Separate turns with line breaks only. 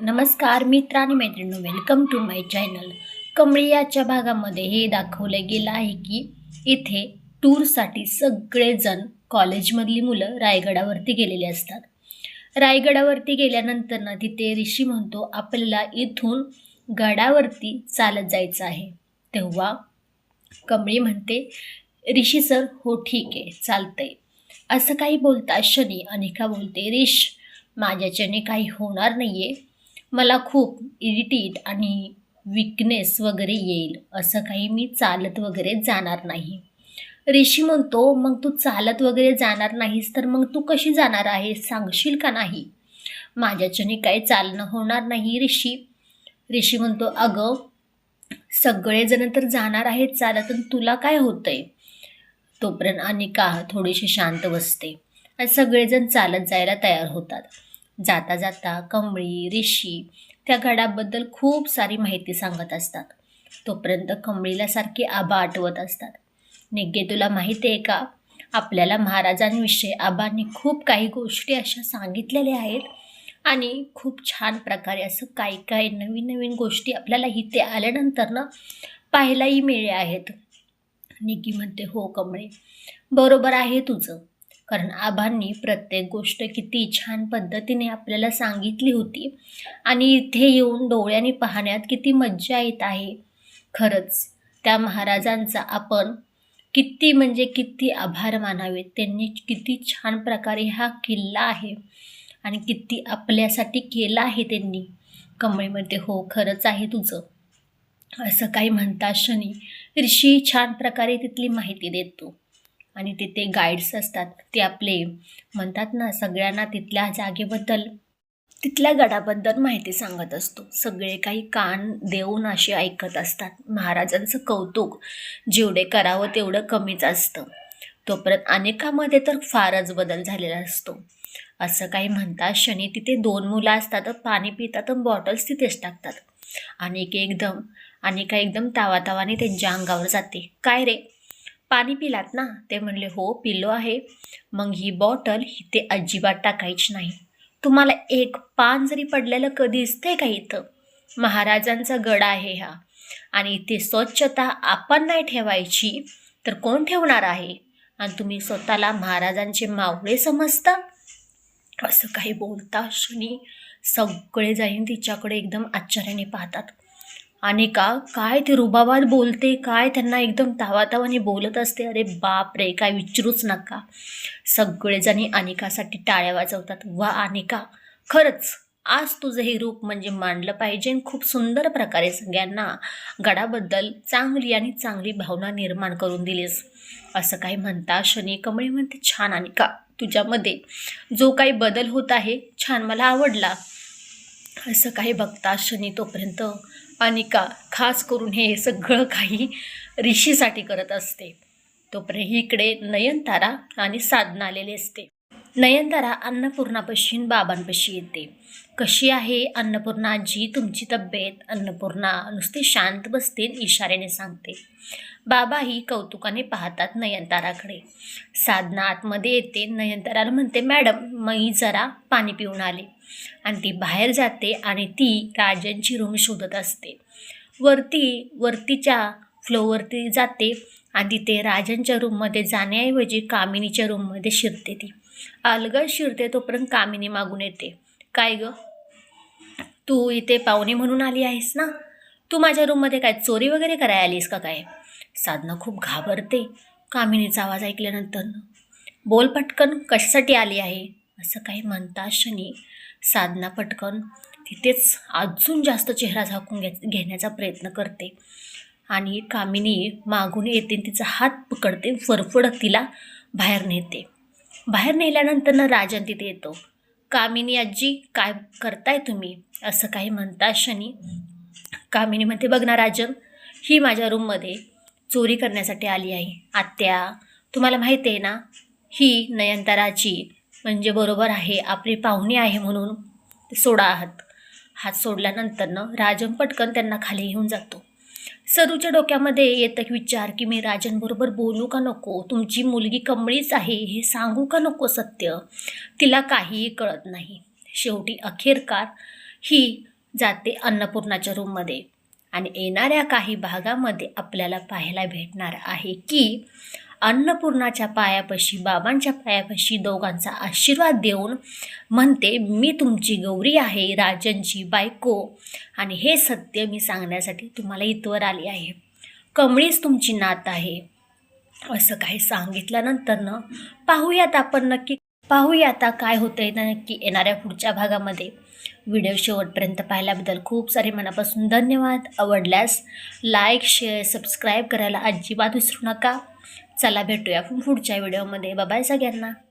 नमस्कार मित्र आणि मैत्रिणी, वेलकम टू माय चॅनल. कमळियाच्या भागामध्ये हे दाखवलं गेलं आहे की इथे टूरसाठी सगळेजण कॉलेजमधली मुलं रायगडावरती गेलेले असतात. रायगडावरती गेल्यानंतर ना तिथे ऋषी म्हणतो आपल्याला इथून गडावरती चालत जायचं आहे. तेव्हा कमळी म्हणते ऋषी सर हो ठीक आहे चालतंय. असं काही बोलता शनी अनिका बोलते ऋष माझ्याच्याने काही होणार नाही आहे, मला खूप इरिटेट आणि विकनेस वगैरे येईल, असं काही मी चालत वगैरे जाणार नाही. ऋषी म्हणतो मग तू चालत वगैरे जाणार नाहीस तर मग तू कशी जाणार आहेस सांगशील का नाही. माझ्याच्याने काही चालणं होणार नाही ऋषी. ऋषी म्हणतो अगं सगळेजण तर जाणार आहेत चालत आणि तुला काय होतंय. तोपर्यंत अनिका थोडीशी शांत बसते आणि सगळेजण चालत जायला तयार होतात. जाता जाता कमळी ऋषी त्या गडाबद्दल खूप सारी माहिती सांगत असतात. तोपर्यंत कमळीला सारखी आबा आठवत असतात. निग्गे तुला माहिती आहे का, आपल्याला महाराजांविषयी आबांनी खूप काही गोष्टी अशा सांगितलेल्या आहेत आणि खूप छान प्रकारे असं काही काही नवीन नवीन गोष्टी आपल्याला इथे आल्यानंतर ना पाहायलाही मिळाल्या आहेत. निग्गी म्हणते हो कमळे बरोबर आहे तुझं, कारण आबांनी प्रत्येक गोष्ट किती छान पद्धतीने आपल्याला सांगितली होती आणि इथे येऊन डोळ्यांनी पाहण्यात किती मज्जा येत आहे. खरंच त्या महाराजांचा आपण किती म्हणजे किती आभार मानावेत. त्यांनी किती छान प्रकारे हा किल्ला आहे आणि किती आपल्यासाठी केला आहे त्यांनी. कमळीमध्ये हो खरंच आहे तुझं, असं काही म्हणता शनी ऋषी छान प्रकारे तिथली माहिती देतो आणि तिथे गाईड्स असतात ते आपले म्हणतात ना सगळ्यांना तिथल्या जागेबद्दल तिथल्या गडाबद्दल माहिती सांगत असतो. सगळे काही कान देऊन असे ऐकत असतात. महाराजांचं कौतुक जेवढे करावं तेवढं कमीच असतं. तोपर्यंत अनेकामध्ये तर फारच बदल झालेला असतो. असं काही म्हणतात शनी तिथे 2 मुलं असतात, पाणी पितात बॉटल्स तिथेच टाकतात. अनेका एकदम तावातावाने त्यांच्या अंगावर जाते. काय रे पाणी पिलात ना, ते म्हणले हो पिलो आहे. मग ही बॉटल इथे अजिबात टाकायची नाही. तुम्हाला एक पान जरी पडलेलं कधी दिसतंय का इथं. महाराजांचा गड आहे हा आणि इथे स्वच्छता आपण नाही ठेवायची तर कोण ठेवणार आहे, आणि तुम्ही स्वतःला महाराजांचे मावळे समजता. असं काही बोलता शनी सगळे जाईन तिच्याकडे एकदम आश्चर्याने पाहतात. अनिका काय ते रुबाबात बोलते, काय त्यांना एकदम तावातावाने बोलत असते. अरे बाप रे काय विचारूच नका. सगळेजणी अनिकासाठी टाळ्या वाजवतात. वा अनिका खरंच आज तुझं हे रूप म्हणजे मांडलं पाहिजे. खूप सुंदर प्रकारे सगळ्यांना गडाबद्दल चांगली आणि चांगली भावना निर्माण करून दिलीस, असं काही म्हणता शनी. कमळी म्हणते छान अनिका, तुझ्यामध्ये जो काही बदल होत आहे छान, मला आवडला, असं काही बघता शनी. तोपर्यंत अनिका खास करून हे सगळं काही ऋषीसाठी करत असते. तोपर्यंत इकडे नयनतारा आणि साधना आलेली असते. नयनतारा अन्नपूर्णापाशी बाबांपाशी येते. कशी आहे अन्नपूर्णा आजी तुमची तब्येत. अन्नपूर्णा नुसती शांत बसते, इशाऱ्याने सांगते. बाबाही कौतुकाने पाहतात नयनताराकडे. साधना आतमध्ये येते. नयनताराला म्हणते मॅडम मी जरा पाणी पिऊन आले, आणि ती बाहेर जाते आणि ती राजांची रूम शोधत असते. वरतीच्या फ्लोअरवरती जाते आणि तिथे राजांच्या रूममध्ये जाण्याऐवजी कामिनीच्या रूममध्ये शिरते. ती अलगद शिरते. तोपर्यंत कामिनी मागून येते. काय ग तू इथे पाहुणे म्हणून आली आहेस ना, तू माझ्या रूममध्ये काय चोरी वगैरे करायला आलीस का काय. साधना खूप घाबरते कामिनीचा आवाज ऐकल्यानंतर. बोल पटकन कशासाठी आली आहे, असं काही म्हणता शनी. साधना पटकन तिथेच अजून जास्त चेहरा झाकून घेण्याचा प्रयत्न करते आणि कामिनी मागून येते, तिचा हात पकडते, फरफडत तिला बाहेर नेते. बाहेर नेल्यानंतर ना राजन तिथे येतो. कामिनी आजी काय करताय तुम्ही, असं काही म्हणता शनी. कामिनी म्हणते बघ ना राजन, ही माझ्या रूममध्ये चोरी करण्यासाठी आली आहे. आत्या तुम्हाला माहिती आहे ना, ही नयनताराची म्हणजे बरोबर आहे आपली पाहुणी आहे म्हणून सोडा हात सोडल्यानंतर राजन पटकन त्यांना खाली घेऊन जातो. सरूच्या डोक्यामध्ये येतं विचार की मी राजनबरोबर बोलू का नको, तुमची मुलगी कमळीच आहे हे सांगू का नको सत्य. तिला काहीही कळत नाही. शेवटी अखेरकार ही जाते अन्नपूर्णाच्या रूममध्ये आणि येणाऱ्या काही भागामध्ये आपल्याला पाहायला भेटणार आहे की अन्नपूर्णाच्या पायापाशी, बाबांच्या पायापाशी दोघांचा आशीर्वाद देऊन म्हणते, मी तुमची गौरी आहे, राजनची बायको, आणि हे सत्य मी सांगण्यासाठी तुम्हाला इथवर आली आहे. कमळीच तुमची नात आहे, असं काही सांगितल्यानंतर पाहूया आता काय होतंय नक्की येणाऱ्या पुढच्या भागामध्ये. व्हिडिओ शेवटपर्यंत पाहिल्याबद्दल खूप सारे मनापासून धन्यवाद. आवडल्यास लाईक, शेअर, सबस्क्राईब करायला अजिबात विसरू नका. चला भेटूया पुढच्या व्हिडिओमध्ये. बाय बाय सगळ्यांना.